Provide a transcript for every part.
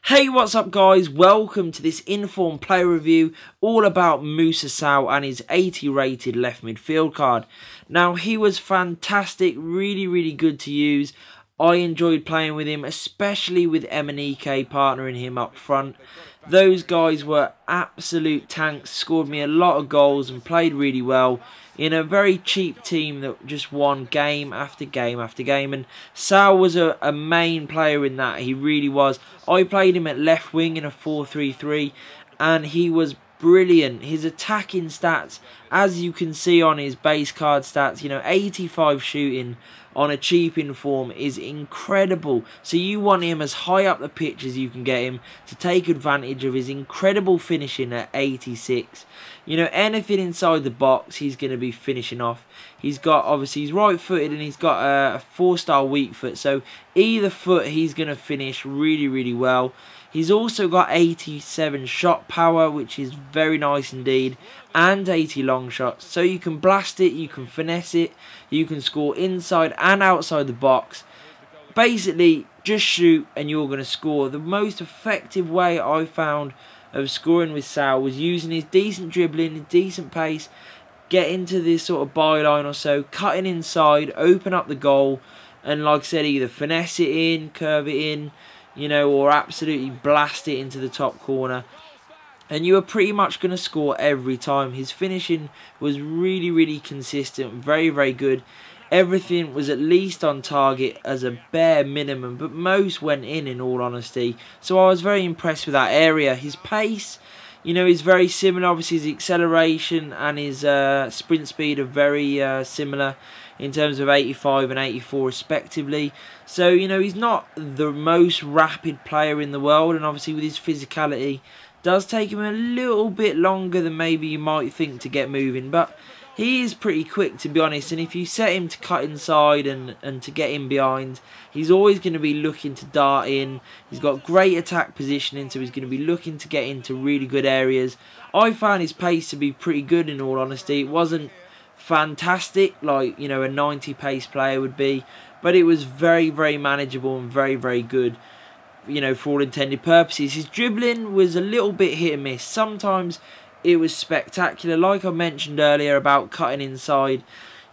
Hey, what's up guys? Welcome to this informed player review all about Moussa Sow and his 80 rated left midfield card. Now, he was fantastic, really good to use. I enjoyed playing with him, especially with Emenike partnering him up front. Those guys were absolute tanks, scored me a lot of goals and played really well in a very cheap team that just won game after game after game. And Sow was a main player in that, he really was. I played him at left wing in a 4-3-3 and he was brilliant. His attacking stats, as you can see on his base card stats, 85 shooting on a cheap inform is incredible. So you want him as high up the pitch as you can get him to take advantage of his incredible finishing at 86. Anything inside the box he's going to be finishing off. He's got, obviously he's right footed and he's got a 4-star weak foot, so either foot he's going to finish really well. He's also got 87 shot power, which is very nice indeed, and 80 long shots. So you can blast it, you can finesse it, you can score inside and outside the box. Basically, just shoot and you're going to score. The most effective way I found of scoring with Sow was using his decent dribbling, his decent pace, get into this sort of byline or so, cutting inside, open up the goal, and like I said, either finesse it in, curve it in, or absolutely blast it into the top corner. And you were pretty much going to score every time. His finishing was really consistent, very good. Everything was at least on target as a bare minimum, but most went in all honesty. So I was very impressed with that area. His pace, is very similar. Obviously his acceleration and his sprint speed are very similar in terms of 85 and 84 respectively. So, he's not the most rapid player in the world, and obviously with his physicality, does take him a little bit longer than maybe you might think to get moving, but he is pretty quick, to be honest. And if you set him to cut inside and to get in behind, he's always going to be looking to dart in. He's got great attack positioning, so he's going to be looking to get into really good areas. I found his pace to be pretty good, in all honesty. It wasn't fantastic like a 90 pace player would be, but it was very manageable and very good, for all intended purposes. His dribbling was a little bit hit and miss. Sometimes it was spectacular, like I mentioned earlier about cutting inside.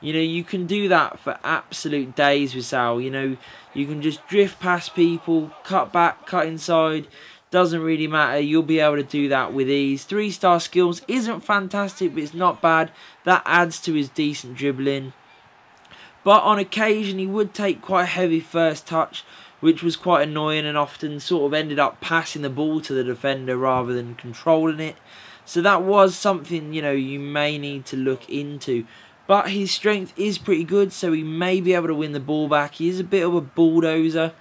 You can do that for absolute days with Sow. You can just drift past people, cut back, cut inside, doesn't really matter. You'll be able to do that with ease. 3-star skills isn't fantastic, but it's not bad. That adds to his decent dribbling. But on occasion he would take quite a heavy first touch, which was quite annoying, and often sort of ended up passing the ball to the defender rather than controlling it. So that was something, you may need to look into. But his strength is pretty good, so he may be able to win the ball back. He is a bit of a bulldozer,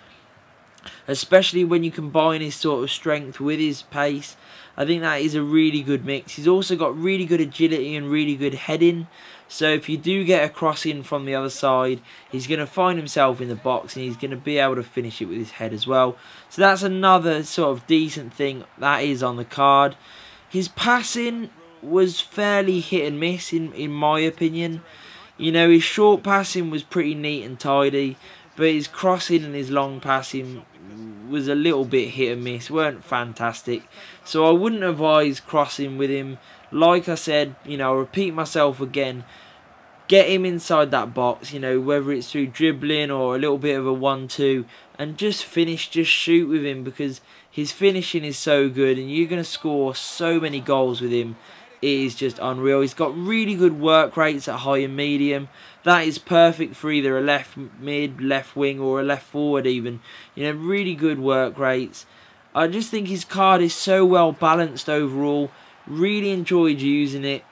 especially when you combine his sort of strength with his pace. I think that is a really good mix. He's also got really good agility and really good heading. So if you do get a cross in from the other side, he's going to find himself in the box and he's going to be able to finish it with his head as well. So that's another sort of decent thing that is on the card. His passing was fairly hit and miss in my opinion. His short passing was pretty neat and tidy, but his crossing and his long passing was a little bit hit and miss, weren't fantastic. So I wouldn't advise crossing with him. Like I said, I'll repeat myself again, get him inside that box, whether it's through dribbling or a little bit of a 1-2, and just shoot with him, because his finishing is so good and you're going to score so many goals with him. It is just unreal. He's got really good work rates at high and medium. That is perfect for either a left mid, left wing, or a left forward even. Really good work rates. I just think his card is so well balanced overall. Really enjoyed using it.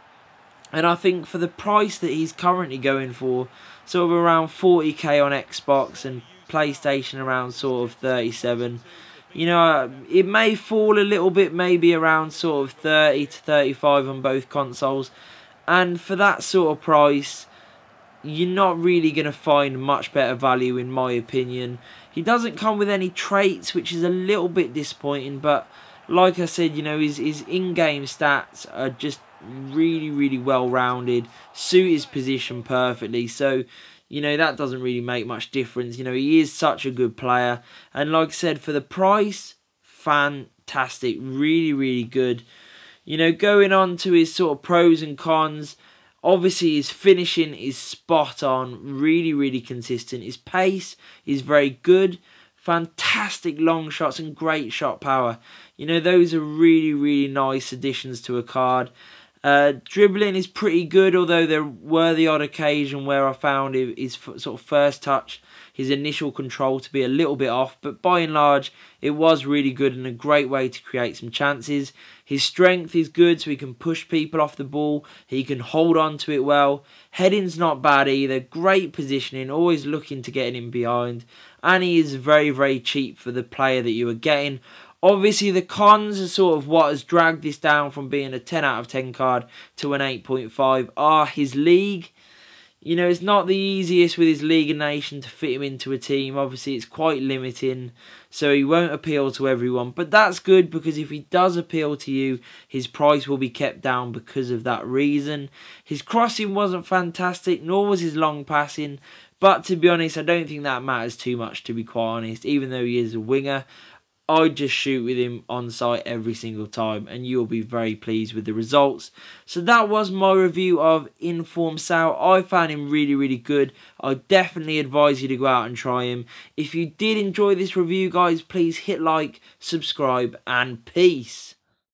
And I think for the price that he's currently going for, sort of around 40k on Xbox and PlayStation around sort of 37, it may fall a little bit, maybe around sort of 30 to 35 on both consoles. And for that sort of price, you're not really going to find much better value, in my opinion. He doesn't come with any traits, which is a little bit disappointing, but like I said, his in-game stats are just really well rounded, suit his position perfectly. So that doesn't really make much difference. He is such a good player, and like I said, for the price, fantastic. Really, really good. You know, going on to his sort of pros and cons, obviously his finishing is spot on, really, really consistent. His pace is very good, fantastic long shots and great shot power. You know, those are really, really nice additions to a card. Dribbling is pretty good, although there were the odd occasion where I found his sort of first touch, his initial control to be a little bit off, but by and large it was really good and a great way to create some chances. His strength is good, so he can push people off the ball, he can hold on to it well. Heading's not bad either, great positioning, always looking to get in behind, and he is very, very cheap for the player that you are getting. Obviously, the cons are sort of what has dragged this down from being a 10 out of 10 card to an 8.5 are his league. You know, it's not the easiest with his League of Nations to fit him into a team. Obviously, it's quite limiting, so he won't appeal to everyone. But that's good, because if he does appeal to you, his price will be kept down because of that reason. His crossing wasn't fantastic, nor was his long passing. But to be honest, I don't think that matters too much, to be quite honest, even though he is a winger. I'd just shoot with him on site every single time and you'll be very pleased with the results. So that was my review of Inform Sow. I found him really, really good. I definitely advise you to go out and try him. If you did enjoy this review, guys, please hit like, subscribe, and peace.